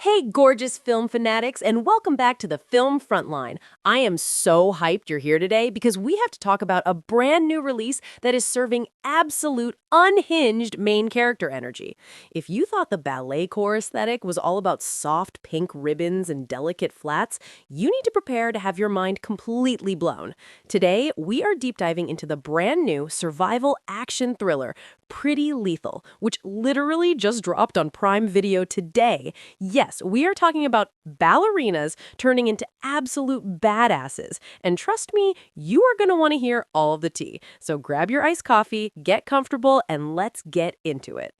Hey, gorgeous film fanatics, and welcome back to the Film Frontline. I am so hyped you're here today because we have to talk about a brand new release that is serving absolute unhinged main character energy. If you thought the ballet core aesthetic was all about soft pink ribbons and delicate flats, you need to prepare to have your mind completely blown. Today, we are deep diving into the brand new survival action thriller, Pretty Lethal, which literally just dropped on Prime Video today. Yes, we are talking about ballerinas turning into absolute badasses. And trust me, you are going to want to hear all of the tea. So grab your iced coffee, get comfortable, and let's get into it.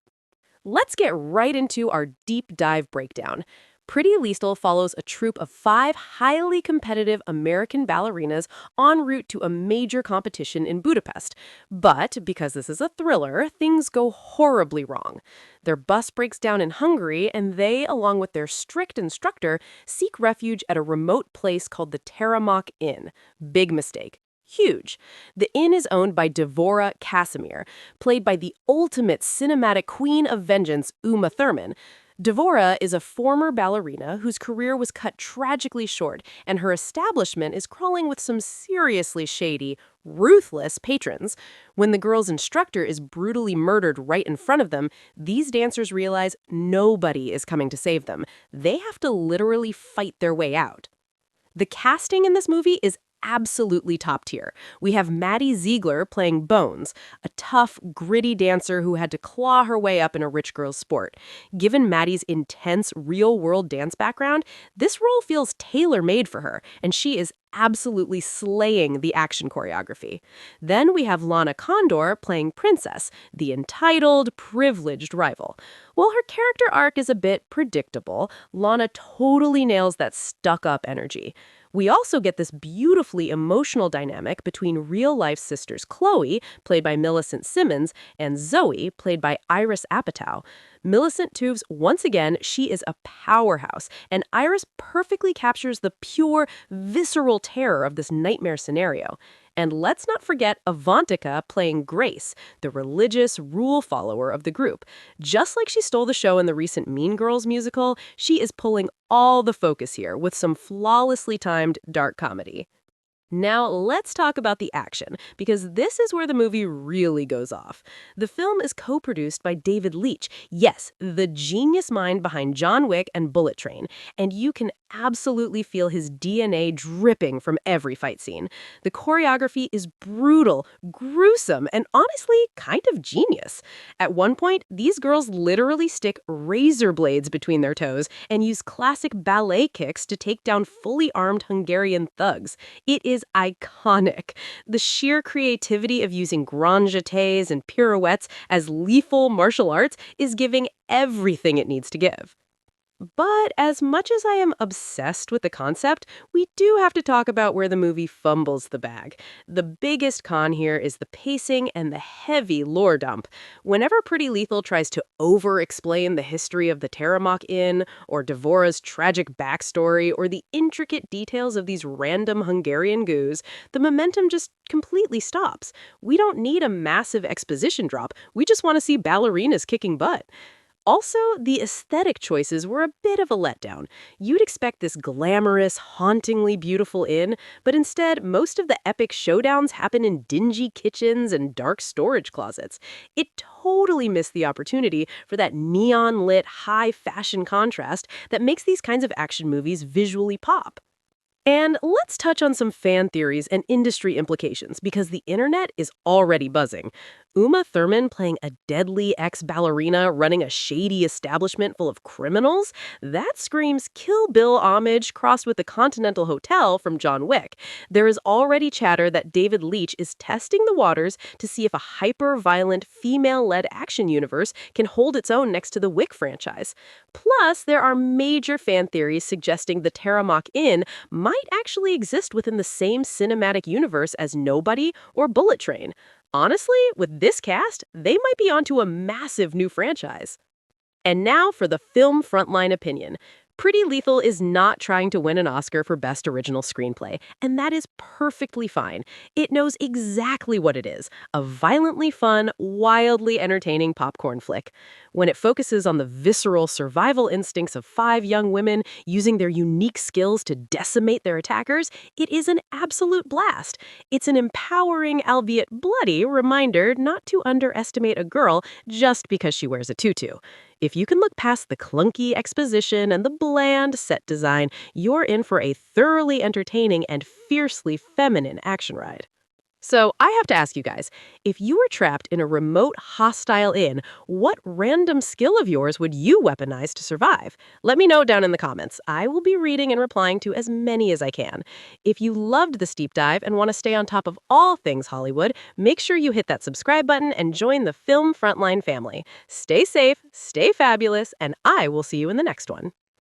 Let's get right into our deep dive breakdown. Pretty Lethal follows a troupe of 5 highly competitive American ballerinas en route to a major competition in Budapest. But because this is a thriller, things go horribly wrong. Their bus breaks down in Hungary, and they, along with their strict instructor, seek refuge at a remote place called the Terramok Inn. Big mistake. Huge. The inn is owned by Devora Casimir, played by the ultimate cinematic queen of vengeance, Uma Thurman. Devora is a former ballerina whose career was cut tragically short, and her establishment is crawling with some seriously shady, ruthless patrons. When the girl's instructor is brutally murdered right in front of them, these dancers realize nobody is coming to save them. They have to literally fight their way out. The casting in this movie is absolutely top tier. We have Maddie Ziegler playing Bones, a tough, gritty dancer who had to claw her way up in a rich girl's sport. Given Maddie's intense, real-world dance background, this role feels tailor-made for her, and she is absolutely slaying the action choreography. Then we have Lana Condor playing Princess, the entitled, privileged rival. While her character arc is a bit predictable, Lana totally nails that stuck-up energy. We also get this beautifully emotional dynamic between real-life sisters Chloe, played by Millicent Simmons, and Zoe, played by Iris Apatow. Millicent Tubes, once again, she is a powerhouse, and Iris perfectly captures the pure, visceral terror of this nightmare scenario. And let's not forget Avantika playing Grace, the religious rule follower of the group. Just like she stole the show in the recent Mean Girls musical, she is pulling all the focus here with some flawlessly timed dark comedy. Now, let's talk about the action, because this is where the movie really goes off. The film is co-produced by David Leitch, yes, the genius mind behind John Wick and Bullet Train, and you can absolutely feel his DNA dripping from every fight scene. The choreography is brutal, gruesome, and honestly, kind of genius. At one point, these girls literally stick razor blades between their toes and use classic ballet kicks to take down fully armed Hungarian thugs. It is iconic. The sheer creativity of using grand jetés and pirouettes as lethal martial arts is giving everything it needs to give. But as much as I am obsessed with the concept, we do have to talk about where the movie fumbles the bag. The biggest con here is the pacing and the heavy lore dump. Whenever Pretty Lethal tries to over-explain the history of the Terramok Inn, or Devora's tragic backstory, or the intricate details of these random Hungarian goos, the momentum just completely stops. We don't need a massive exposition drop. We just want to see ballerinas kicking butt. Also, the aesthetic choices were a bit of a letdown. You'd expect this glamorous, hauntingly beautiful inn, but instead, most of the epic showdowns happen in dingy kitchens and dark storage closets. It totally missed the opportunity for that neon-lit, high-fashion contrast that makes these kinds of action movies visually pop. And let's touch on some fan theories and industry implications, because the internet is already buzzing. Uma Thurman playing a deadly ex-ballerina running a shady establishment full of criminals? That screams Kill Bill homage crossed with the Continental Hotel from John Wick. There is already chatter that David Leitch is testing the waters to see if a hyper-violent, female-led action universe can hold its own next to the Wick franchise. Plus, there are major fan theories suggesting the Terramok Inn might actually exist within the same cinematic universe as Nobody or Bullet Train. Honestly, with this cast, they might be onto a massive new franchise. And now for the film Frontline opinion. Pretty Lethal is not trying to win an Oscar for Best Original Screenplay, and that is perfectly fine. It knows exactly what it is, a violently fun, wildly entertaining popcorn flick. When it focuses on the visceral survival instincts of five young women using their unique skills to decimate their attackers, it is an absolute blast. It's an empowering, albeit bloody, reminder not to underestimate a girl just because she wears a tutu. If you can look past the clunky exposition and the bland set design, you're in for a thoroughly entertaining and fiercely feminine action ride. So I have to ask you guys, if you were trapped in a remote, hostile inn, what random skill of yours would you weaponize to survive? Let me know down in the comments. I will be reading and replying to as many as I can. If you loved this deep dive and want to stay on top of all things Hollywood, make sure you hit that subscribe button and join the Film Frontline family. Stay safe, stay fabulous, and I will see you in the next one.